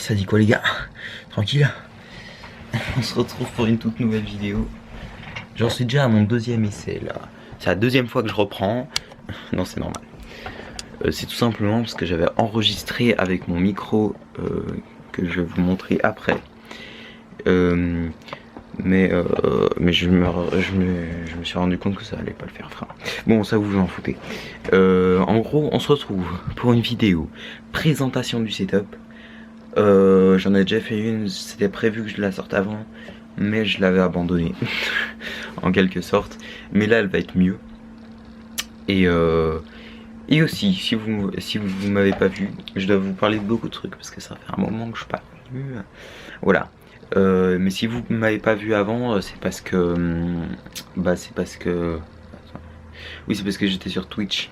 ça dit quoi les gars? Tranquille. On se retrouve pour une toute nouvelle vidéo. J'en suis déjà à mon deuxième essai là. C'est la deuxième fois que je reprends. Non, c'est normal. C'est tout simplement parce que j'avais enregistré avec mon micro que je vais vous montrer après. Mais je me suis rendu compte que ça allait pas le faire. Enfin, bon, ça vous en foutez. En gros, on se retrouve pour une vidéo présentation du setup. J'en ai déjà fait une, c'était prévu que je la sorte avant, mais je l'avais abandonnée en quelque sorte. Mais là, elle va être mieux. Et aussi, si vous m'avez pas vu, je dois vous parler de beaucoup de trucs parce que ça fait un moment que je suis pas venu. Voilà. Mais si vous m'avez pas vu avant, c'est parce que oui, c'est parce que j'étais sur Twitch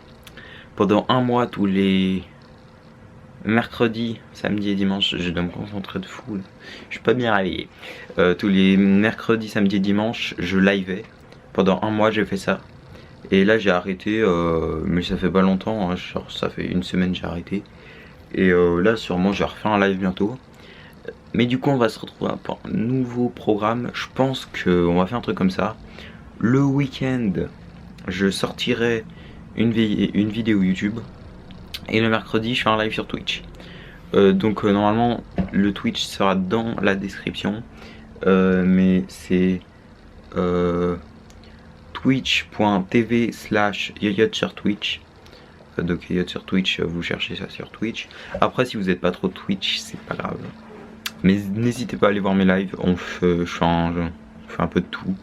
pendant un mois tous les mercredis, samedi et dimanche. Je dois me concentrer de fou là. Je suis pas bien réveillé. Tous les mercredis, samedi et dimanche, je liveais. Pendant un mois, j'ai fait ça. Et là, j'ai arrêté, mais ça fait pas longtemps. Hein, genre, ça fait une semaine j'ai arrêté. Et là, sûrement, je vais refaire un live bientôt. Mais du coup, on va se retrouver pour un nouveau programme. Je pense qu'on va faire un truc comme ça. Le week-end, je sortirai une vidéo YouTube. Et le mercredi, je fais un live sur Twitch. Donc normalement, le Twitch sera dans la description. Mais c'est twitch.tv/yoyot sur Twitch. Donc yoyot sur Twitch, vous cherchez ça sur Twitch. Après, si vous n'êtes pas trop Twitch, c'est pas grave. Mais n'hésitez pas à aller voir mes lives, on change, on fait un peu de tout.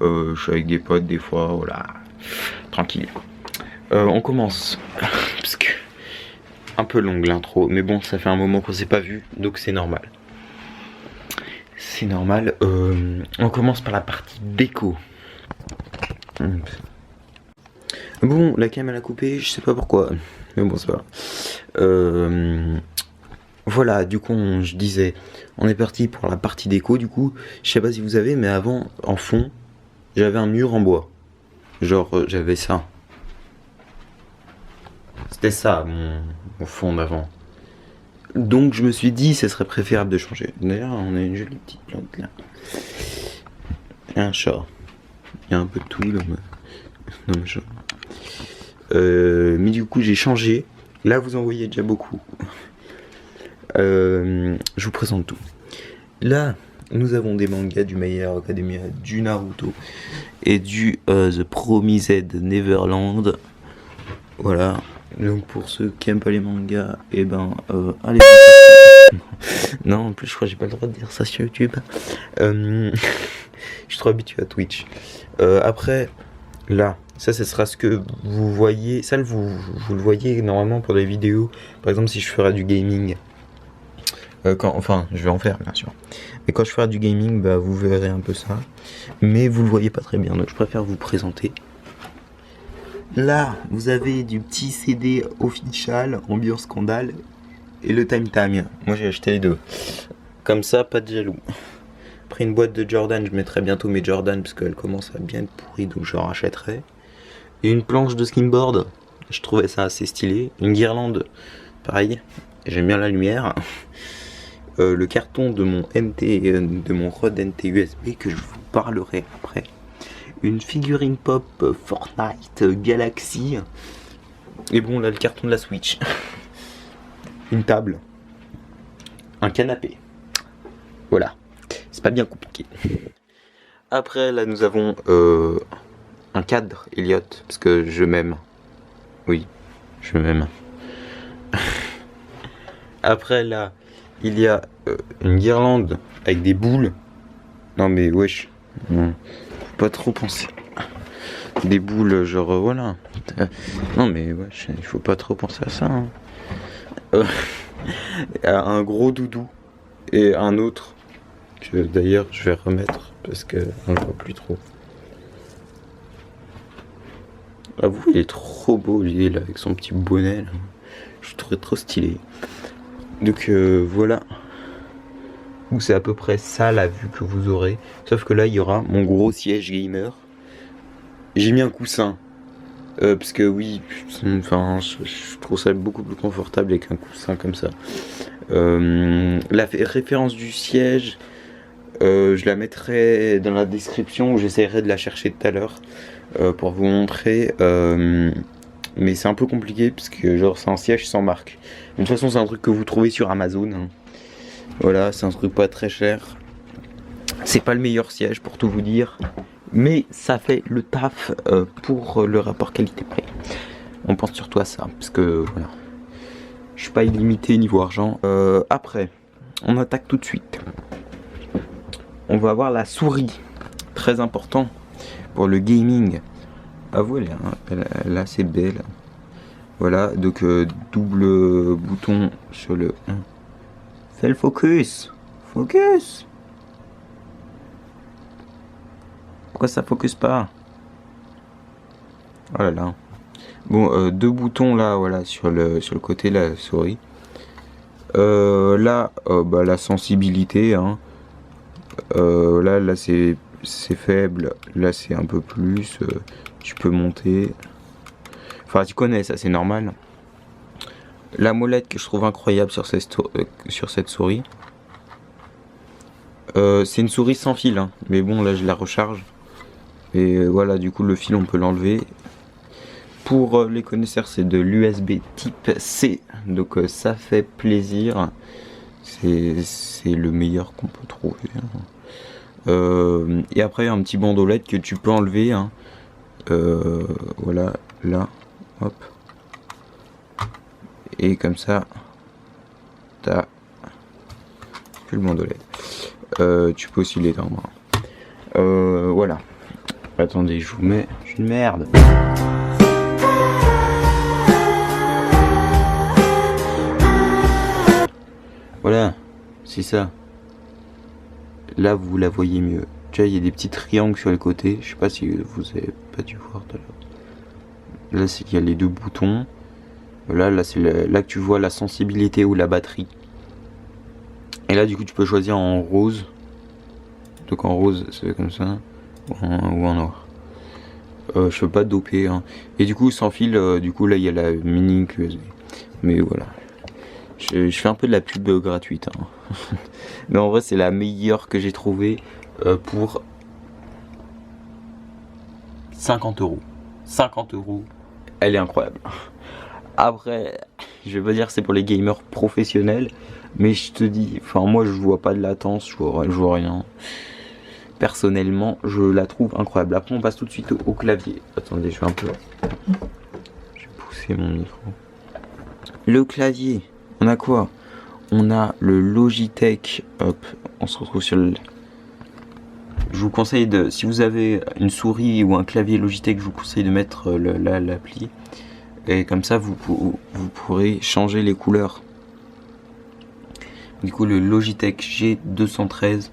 Je suis avec des potes des fois, voilà, tranquille. On commence, parce que un peu longue l'intro, mais bon, ça fait un moment qu'on s'est pas vu, donc c'est normal. C'est normal. On commence par la partie déco. Bon, la cam elle a coupé, je sais pas pourquoi, mais bon, c'est pas grave. Voilà, du coup, je disais, on est parti pour la partie déco. Du coup, je sais pas si vous avez, mais avant, en fond, j'avais un mur en bois. Genre, j'avais ça. C'était ça, mon fond d'avant. Donc, je me suis dit, ce serait préférable de changer. D'ailleurs, on a une jolie petite plante là. Et un chat. Il y a un peu de tout là. Non, mais du coup, j'ai changé. Là, vous en voyez déjà beaucoup. Je vous présente tout. Là, nous avons des mangas du My Hero Academia, du Naruto et du The Promised Neverland. Voilà. Donc pour ceux qui aiment pas les mangas, et ben allez. Non, en plus je crois que j'ai pas le droit de dire ça sur YouTube. Je suis trop habitué à Twitch. Après, là, ça sera ce que vous voyez. Ça, vous le voyez normalement pour des vidéos. Par exemple, si je ferais du gaming. Enfin, je vais en faire bien sûr. Mais quand je ferai du gaming, bah, vous verrez un peu ça. Mais vous le voyez pas très bien, donc je préfère vous présenter. Là, vous avez du petit CD official, ambiance scandale, et le Time Time. Moi j'ai acheté les deux. Comme ça, pas de jaloux. Après une boîte de Jordan, je mettrai bientôt mes Jordan parce qu'elle commence à bien être pourrie, donc je rachèterai. Et une planche de skimboard, je trouvais ça assez stylé. Une guirlande, pareil, j'aime bien la lumière. Le carton de mon de mon Rode NT USB que je vous parlerai après. Une figurine pop Fortnite Galaxy. Et bon, là, le carton de la Switch. Une table. Un canapé. Voilà. C'est pas bien compliqué. Après, là, nous avons un cadre Elliot. Parce que je m'aime. Oui, je m'aime. Après, là, il y a une guirlande avec des boules. Non mais wesh, faut pas trop penser. Des boules genre voilà. Non mais wesh, il faut pas trop penser à ça. Hein. Un gros doudou et un autre que d'ailleurs je vais remettre parce que on le voit plus trop. Ah vous, il est trop beau lui là avec son petit bonnet là. Je trouve trop stylé. Donc voilà. Donc c'est à peu près ça la vue que vous aurez. Sauf que là il y aura mon gros siège gamer. J'ai mis un coussin. Parce que oui, enfin, je trouve ça beaucoup plus confortable avec un coussin comme ça. La référence du siège, je la mettrai dans la description, ou j'essaierai de la chercher tout à l'heure pour vous montrer. Mais c'est un peu compliqué parce que genre c'est un siège sans marque. De toute façon c'est un truc que vous trouvez sur Amazon, hein. Voilà, c'est un truc pas très cher. C'est pas le meilleur siège pour tout vous dire, mais ça fait le taf pour le rapport qualité-prix. On pense surtout à ça, parce que voilà, je suis pas illimité niveau argent. Après, on attaque tout de suite. On va avoir la souris, très important pour le gaming. Ah voilà, elle est assez belle. Voilà, donc double bouton sur le 1. Fais le focus. Focus. Pourquoi ça focus pas? Oh là là. Bon, deux boutons là, voilà, sur le côté la souris. Là, bah, la sensibilité, hein. Là c'est faible. Là c'est un peu plus. Tu peux monter. Enfin, tu connais ça, c'est normal. La molette que je trouve incroyable sur cette souris. C'est une souris sans fil, hein. Mais bon, là je la recharge. Et voilà, du coup le fil on peut l'enlever. Pour les connaisseurs, c'est de l'USB type C. Donc ça fait plaisir. C'est le meilleur qu'on peut trouver, hein. Et après un petit bandeau LED que tu peux enlever, hein. Voilà, là, hop. Et comme ça, t'as plus le bandeau LED. Tu peux aussi l'éteindre. Voilà. Attendez, je vous mets une merde. Voilà, c'est ça. Là, vous la voyez mieux. Tu vois, il y a des petits triangles sur les côtés. Je sais pas si vous avez pas dû voir tout à l'heure. Là, c'est qu'il y a les deux boutons. Là, c'est là que tu vois la sensibilité ou la batterie. Et là, du coup, tu peux choisir en rose. Donc en rose, c'est comme ça. Ou en noir. Je peux pas doper, hein. Et du coup, sans fil, du coup, là, il y a la mini USB. Mais voilà. Je fais un peu de la pub gratuite, hein. Mais en vrai, c'est la meilleure que j'ai trouvée pour 50 €. 50 €. Elle est incroyable. Après, je vais pas dire que c'est pour les gamers professionnels, mais je te dis, enfin, moi, je vois pas de latence, je vois rien. Personnellement, je la trouve incroyable. Après, on passe tout de suite au clavier. Attendez, je vais un peu. Je vais pousser mon micro. Le clavier. On a quoi? On a le Logitech. Hop, on se retrouve sur le. Je vous conseille de, si vous avez une souris ou un clavier Logitech, je vous conseille de mettre l'appli. Et comme ça, vous pourrez changer les couleurs. Du coup, le Logitech G213.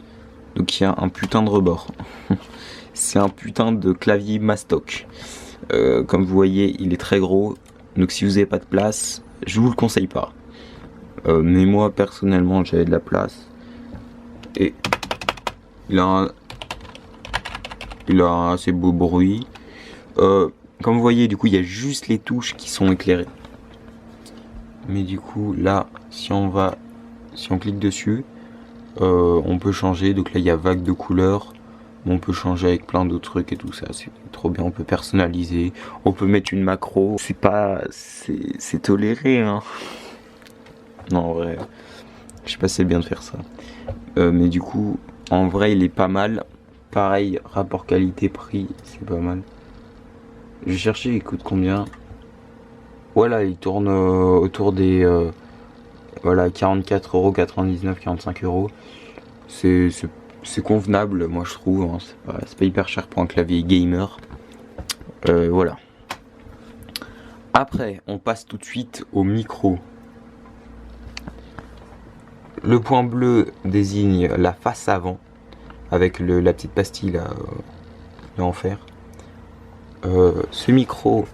Donc il y a un putain de rebord. C'est un putain de clavier mastoc. Comme vous voyez, il est très gros. Donc si vous n'avez pas de place, je vous le conseille pas. Mais moi personnellement, j'avais de la place. Et il a un assez beau bruit. Comme vous voyez, du coup, il y a juste les touches qui sont éclairées. Mais du coup, là, si on clique dessus, on peut changer. Donc là, il y a vague de couleurs. On peut changer avec plein d'autres trucs et tout ça. C'est trop bien. On peut personnaliser. On peut mettre une macro. C'est toléré, hein. Non, en vrai, je sais pas si c'est bien de faire ça. Mais du coup, en vrai, il est pas mal. Pareil, rapport qualité-prix, c'est pas mal. J'ai cherché, il coûte combien? Voilà, il tourne autour des voilà, 44,99 €, 45 €. C'est convenable, moi je trouve, hein. C'est pas hyper cher pour un clavier gamer. Voilà. Après, on passe tout de suite au micro. Le point bleu désigne la face avant, avec la petite pastille là, en fer. Ce micro,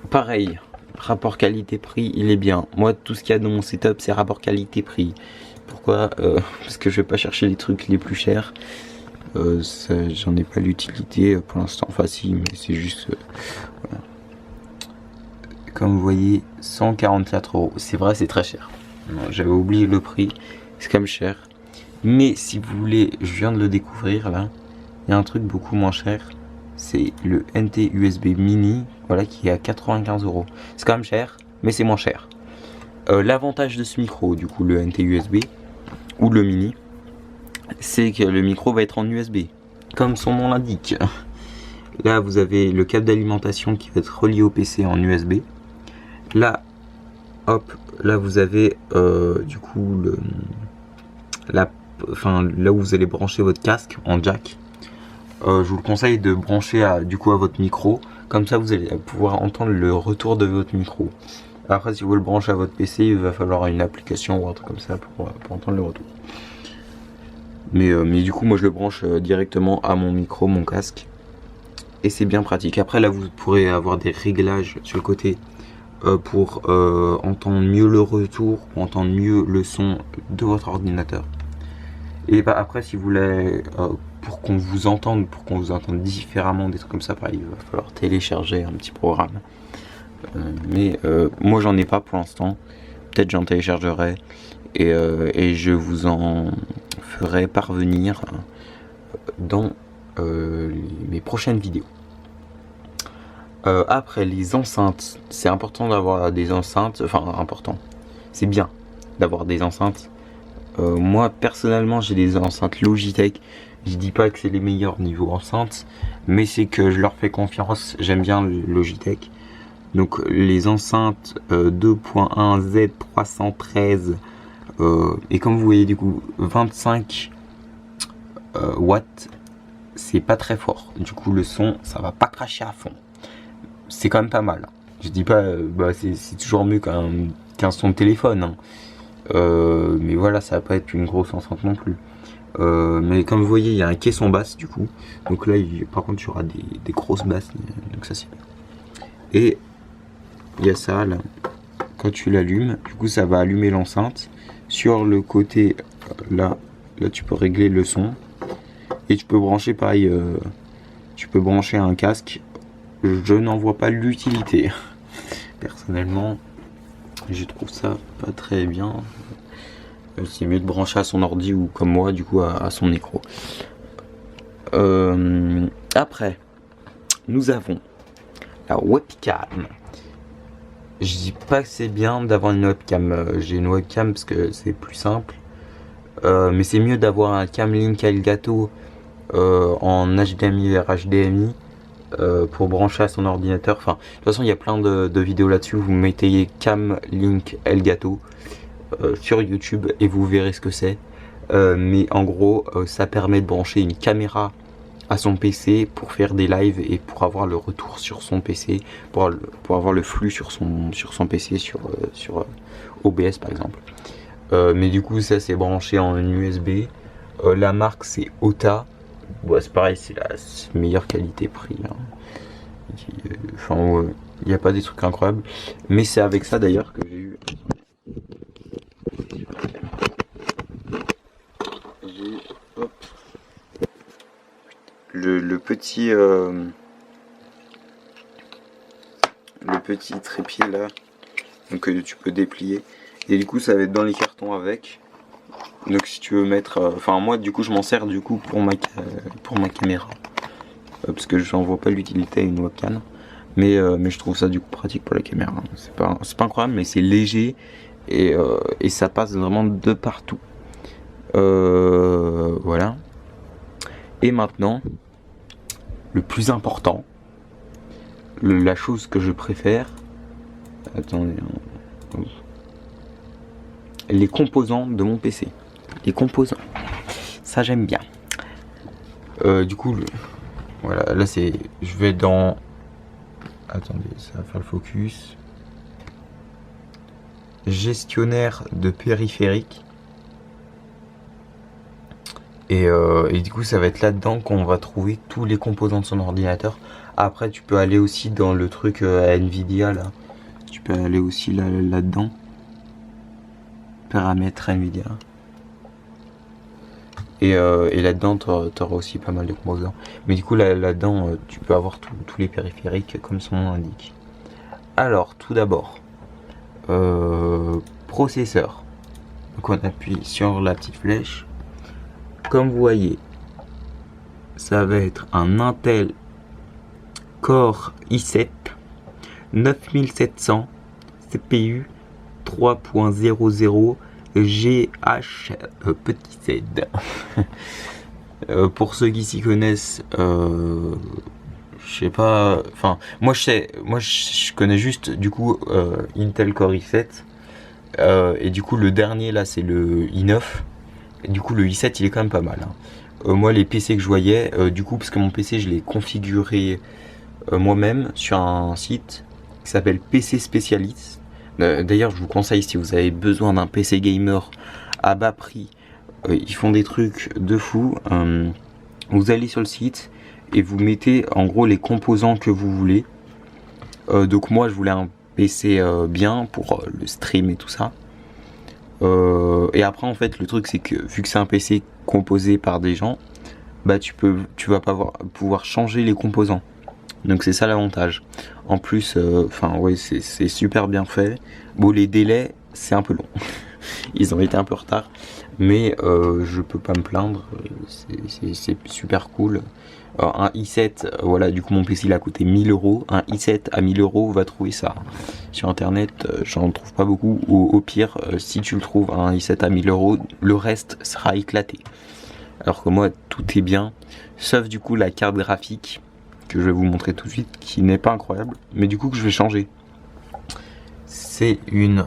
pareil, rapport qualité-prix, il est bien. Moi, tout ce qu'il y a dans mon setup, c'est rapport qualité-prix. Pourquoi? Parce que je vais pas chercher les trucs les plus chers. J'en ai pas l'utilité pour l'instant. Enfin, si, mais c'est juste. Voilà. Comme vous voyez, 144 €. C'est vrai, c'est très cher. J'avais oublié le prix, c'est quand même cher. Mais si vous voulez, je viens de le découvrir là, il y a un truc beaucoup moins cher. C'est le NT USB mini, voilà, qui est à 95 €. C'est quand même cher, mais c'est moins cher. L'avantage de ce micro, du coup, le NT USB ou le mini, c'est que le micro va être en USB, comme son nom l'indique. Là, vous avez le câble d'alimentation qui va être relié au PC en USB. Là, hop, là vous avez du coup là où vous allez brancher votre casque en jack. Je vous le conseille de brancher à votre micro, comme ça vous allez pouvoir entendre le retour de votre micro. Après, si vous le branchez à votre PC, il va falloir une application ou un truc comme ça pour entendre le retour. Mais du coup, moi je le branche directement à mon micro, mon casque, et c'est bien pratique. Après, là vous pourrez avoir des réglages sur le côté pour entendre mieux le retour, pour entendre mieux le son de votre ordinateur. Et bah après, si vous voulez pour qu'on vous entende différemment, des trucs comme ça, pareil, il va falloir télécharger un petit programme. Mais moi j'en ai pas pour l'instant. Peut-être j'en téléchargerai et je vous en ferai parvenir dans mes prochaines vidéos. Après, les enceintes, c'est important d'avoir des enceintes, enfin important, c'est bien d'avoir des enceintes. Moi personnellement j'ai des enceintes Logitech. Je dis pas que c'est les meilleurs niveau enceinte, mais c'est que je leur fais confiance, j'aime bien le Logitech. Donc les enceintes 2.1 Z313 et comme vous voyez du coup 25 watts, c'est pas très fort, du coup le son ça va pas cracher à fond, c'est quand même pas mal. Je dis pas c'est toujours mieux qu'un son de téléphone hein. Mais voilà, ça va pas être une grosse enceinte non plus. Mais comme vous voyez, il y a un caisson basse du coup, donc là par contre il y aura des grosses basses, donc ça c'est bien. Et il y a ça là, quand tu l'allumes, du coup ça va allumer l'enceinte. Sur le côté là tu peux régler le son et tu peux brancher pareil, tu peux brancher un casque. Je n'en vois pas l'utilité personnellement, je trouve ça pas très bien. C'est mieux de brancher à son ordi ou comme moi du coup à son micro. Après nous avons la webcam. Je dis pas que c'est bien d'avoir une webcam. J'ai une webcam parce que c'est plus simple, mais c'est mieux d'avoir un cam link Elgato en HDMI vers HDMI pour brancher à son ordinateur. Enfin, de toute façon il y a plein de vidéos là-dessus. Vous mettez cam link Elgato sur YouTube et vous verrez ce que c'est. Mais en gros ça permet de brancher une caméra à son PC pour faire des lives et pour avoir le retour sur son PC, pour avoir le flux sur son PC, sur OBS par exemple. Mais du coup ça c'est branché en USB. La marque c'est Ota. Bon, c'est pareil, c'est la meilleure qualité prix hein. Enfin il n'y a pas des trucs incroyables, mais c'est avec ça d'ailleurs que j'ai eu le petit trépied là, donc tu peux déplier, et du coup ça va être dans les cartons avec. Donc si tu veux mettre, enfin moi du coup je m'en sers du coup pour ma caméra, parce que j'en vois pas l'utilité à une webcam, mais je trouve ça du coup pratique pour la caméra. C'est pas incroyable, mais c'est léger et ça passe vraiment de partout. Voilà. Et maintenant, le plus important, la chose que je préfère, attendez, les composants de mon PC. Les composants, ça j'aime bien. Du coup, voilà, là c'est, je vais dans, attendez, ça va faire le focus. Gestionnaire de périphériques. Et du coup ça va être là-dedans qu'on va trouver tous les composants de son ordinateur. Après tu peux aller aussi dans le truc Nvidia là. Tu peux aller aussi là-dedans. Paramètres Nvidia. Et là-dedans t'auras aussi pas mal de composants. Mais du coup là-dedans tu peux avoir tous les périphériques comme son nom l'indique. Alors tout d'abord, processeur. Donc on appuie sur la petite flèche. Comme vous voyez, ça va être un Intel Core i7 9700 CPU 3.00 GH petit z. Pour ceux qui s'y connaissent, je sais pas, enfin moi je connais juste du coup Intel Core i7 et du coup le dernier là c'est le i9 et du coup le i7 il est quand même pas mal, hein. Moi les PC que je voyais du coup parce que mon PC je l'ai configuré moi-même sur un site qui s'appelle PC Spécialiste. D'ailleurs je vous conseille, si vous avez besoin d'un PC gamer à bas prix, ils font des trucs de fou. Vous allez sur le site et vous mettez en gros les composants que vous voulez. Donc moi je voulais un PC bien pour le stream et tout ça. Et après en fait le truc c'est que vu que c'est un PC composé par des gens, bah tu vas pas pouvoir changer les composants. Donc c'est ça l'avantage. En plus, enfin ouais, c'est super bien fait. Bon, les délais, c'est un peu long. Ils ont été un peu en retard, mais je peux pas me plaindre. C'est super cool. Un i7, voilà, du coup mon PC il a coûté 1000 euros. Un i7 à 1000 euros, on va trouver ça sur internet. J'en trouve pas beaucoup. Au pire, si tu le trouves un i7 à 1000 euros, le reste sera éclaté. Alors que moi, tout est bien, sauf du coup la carte graphique que je vais vous montrer tout de suite, qui n'est pas incroyable, mais du coup que je vais changer. C'est une...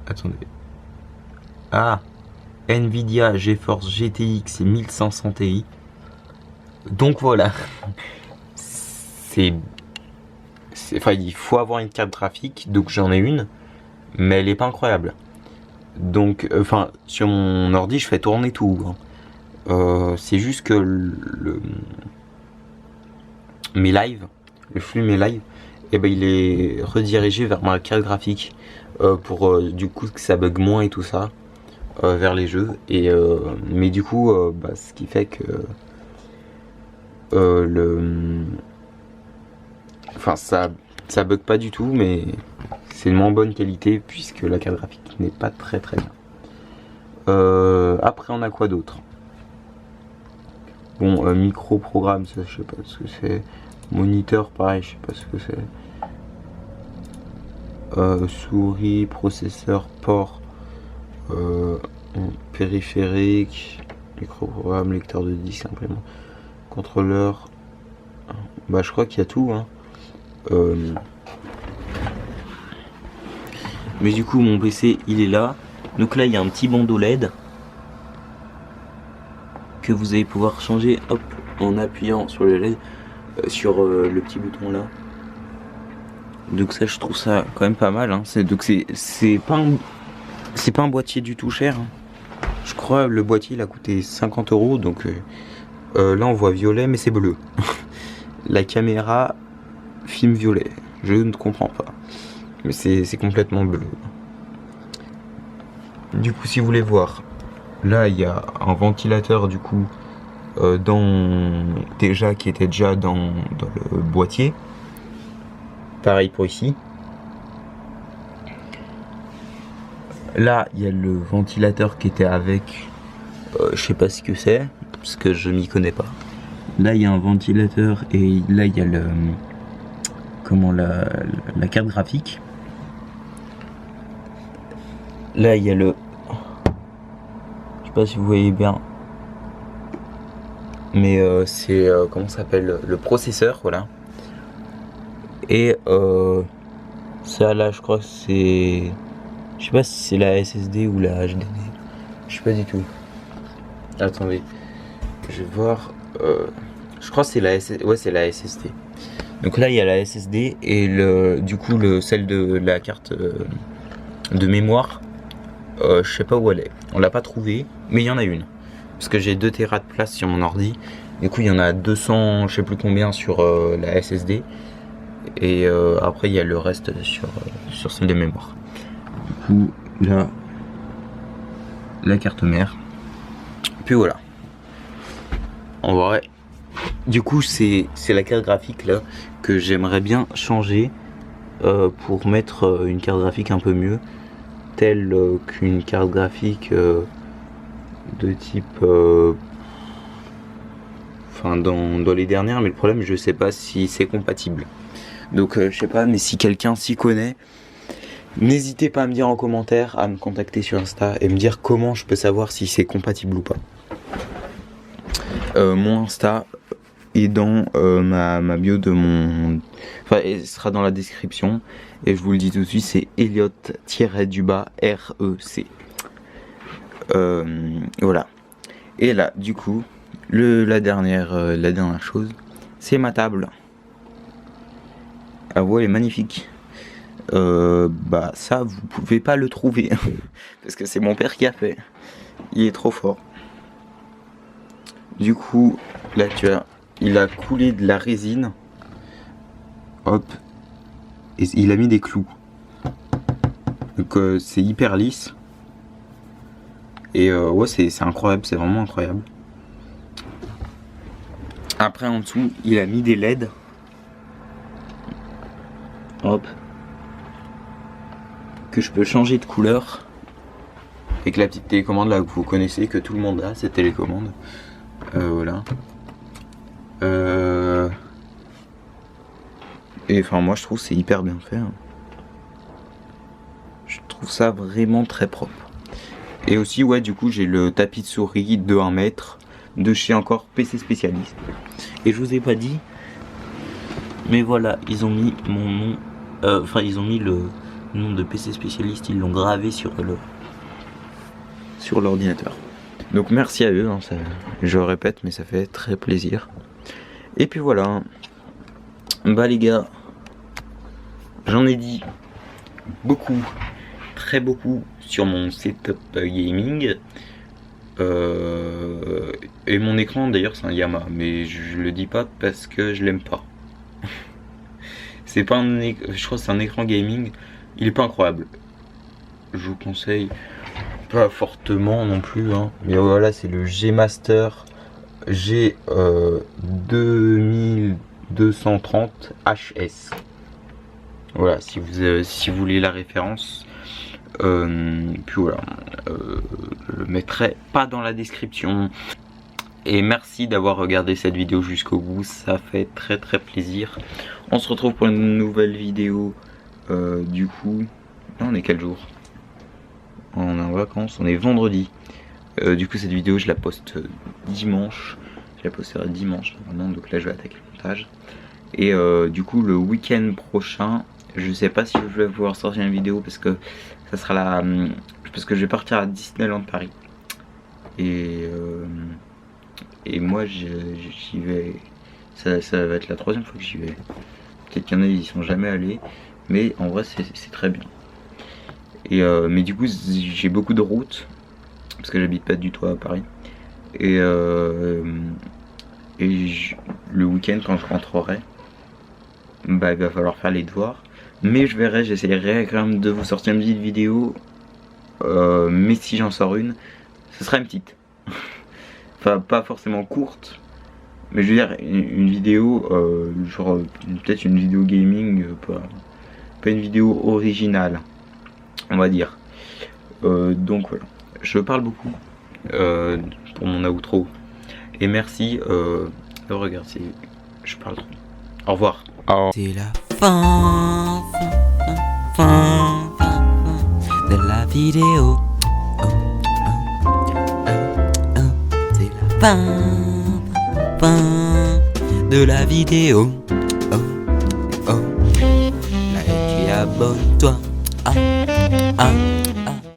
Attendez. Ah, Nvidia GeForce GTX 1500 Ti. Donc voilà. Enfin, il faut avoir une carte graphique, donc j'en ai une, mais elle est pas incroyable. Donc, enfin, sur mon ordi, je fais tourner tout, hein. C'est juste que mes lives, le flux mes lives, et ben il est redirigé vers ma carte graphique pour du coup que ça bug moins et tout ça vers les jeux. Et mais du coup, bah, ce qui fait que enfin ça bug pas du tout, mais c'est de moins bonne qualité puisque la carte graphique n'est pas très bien. Après on a quoi d'autre? Bon, micro-programme, ça je sais pas ce que c'est. Moniteur, pareil, je sais pas ce que c'est. Souris, processeur, port, périphérique, micro-programme, lecteur de disque, imprimant, contrôleur. Bah, je crois qu'il y a tout, hein. Mais du coup, mon PC, il est là. Donc là, il y a un petit bandeau LED que vous allez pouvoir changer, hop, en appuyant sur le LED, sur le petit bouton là. Donc ça, je trouve ça quand même pas mal, hein. Donc c'est pas un boîtier du tout cher, hein. Je crois le boîtier il a coûté 50 euros. Donc là on voit violet mais c'est bleu. La caméra filme violet, je ne comprends pas, mais c'est complètement bleu. Du coup, si vous voulez voir, là il y a un ventilateur du coup qui était déjà dans le boîtier. Pareil pour ici. Là il y a le ventilateur qui était avec, je sais pas ce que c'est parce que je m'y connais pas. Là il y a un ventilateur et là il y a la carte graphique. Là il y a je sais pas si vous voyez bien, mais c'est comment ça s'appelle, le processeur, voilà. Et ça là je crois que c'est, je sais pas si c'est la SSD ou la HDD, je sais pas du tout. Attendez, je vais voir. Je crois que c'est la SSD. Ouais, c'est la SSD. Donc là il y a la SSD et du coup celle de la carte de mémoire. Je sais pas où elle est. On l'a pas trouvée, mais il y en a une. Parce que j'ai 2 Tera de place sur mon ordi. Du coup il y en a 200, je sais plus combien sur la SSD. Et après il y a le reste sur celle de mémoire. Du coup là, la carte mère. Puis voilà. En vrai, du coup c'est la carte graphique là que j'aimerais bien changer pour mettre une carte graphique un peu mieux. telle qu'une carte graphique de type enfin dans les dernières, mais le problème je sais pas si c'est compatible. Donc je sais pas, mais si quelqu'un s'y connaît, n'hésitez pas à me dire en commentaire, à me contacter sur Insta et me dire comment je peux savoir si c'est compatible ou pas. Mon Insta est dans ma bio de mon... Enfin, elle sera dans la description. Et je vous le dis tout de suite, c'est Elliot-REC. Voilà. Et là, du coup, la dernière chose, c'est ma table. Ah ouais, elle est magnifique. Bah ça, vous pouvez pas le trouver. Parce que c'est mon père qui a fait. Il est trop fort. Du coup, là tu vois, il a coulé de la résine. Hop. Et il a mis des clous. Donc c'est hyper lisse. Et ouais, c'est incroyable, c'est vraiment incroyable. Après en dessous, il a mis des LED. Hop. Que je peux changer de couleur. Avec la petite télécommande là que vous connaissez, que tout le monde a, cette télécommande. Voilà. Et enfin moi je trouve c'est hyper bien fait. Je trouve ça vraiment très propre. Et aussi ouais, du coup j'ai le tapis de souris de 1 mètre de chez encore PC Spécialiste. Et je vous ai pas dit, mais voilà, ils ont mis mon nom, enfin ils ont mis le nom de PC Spécialiste, ils l'ont gravé sur l'ordinateur. Donc merci à eux, hein, ça, je le répète, mais ça fait très plaisir. Et puis voilà. Bah les gars, j'en ai dit beaucoup, très beaucoup sur mon setup gaming. Et mon écran d'ailleurs c'est un Yamaha, mais je le dis pas parce que je l'aime pas. C'est pas un je crois que c'est un écran gaming, il est pas incroyable. Je vous conseille pas fortement non plus, hein. Mais voilà, c'est le G Master G 2230 HS. Voilà, si vous voulez la référence. Puis voilà, je le mettrai pas dans la description. Et merci d'avoir regardé cette vidéo jusqu'au bout, ça fait très très plaisir. On se retrouve pour une nouvelle vidéo. Du coup, là, on est quel jour? On est en vacances, on est vendredi. Du coup cette vidéo je la poste dimanche. Je la posterai dimanche normalement, donc là je vais attaquer le montage. Et du coup le week-end prochain, je sais pas si je vais pouvoir sortir une vidéo parce que ça sera parce que je vais partir à Disneyland Paris. Et moi j'y vais, ça va être la 3e fois que j'y vais. Peut-être qu'il y en a ils y sont jamais allés, mais en vrai c'est très bien. Et mais du coup j'ai beaucoup de routes parce que j'habite pas du tout à Paris. Et le week-end quand je rentrerai, bah il va falloir faire les devoirs. Mais je verrai, j'essaierai quand même de vous sortir une petite vidéo. Mais si j'en sors une, ce sera une petite. Enfin pas forcément courte, mais je veux dire une vidéo genre peut-être une vidéo gaming, pas une vidéo originale, on va dire. Donc voilà, je parle beaucoup pour mon outro. Et merci. Regarde, je parle trop. Au revoir. C'est la fin de la vidéo. C'est la fin de la vidéo. Like et abonne-toi.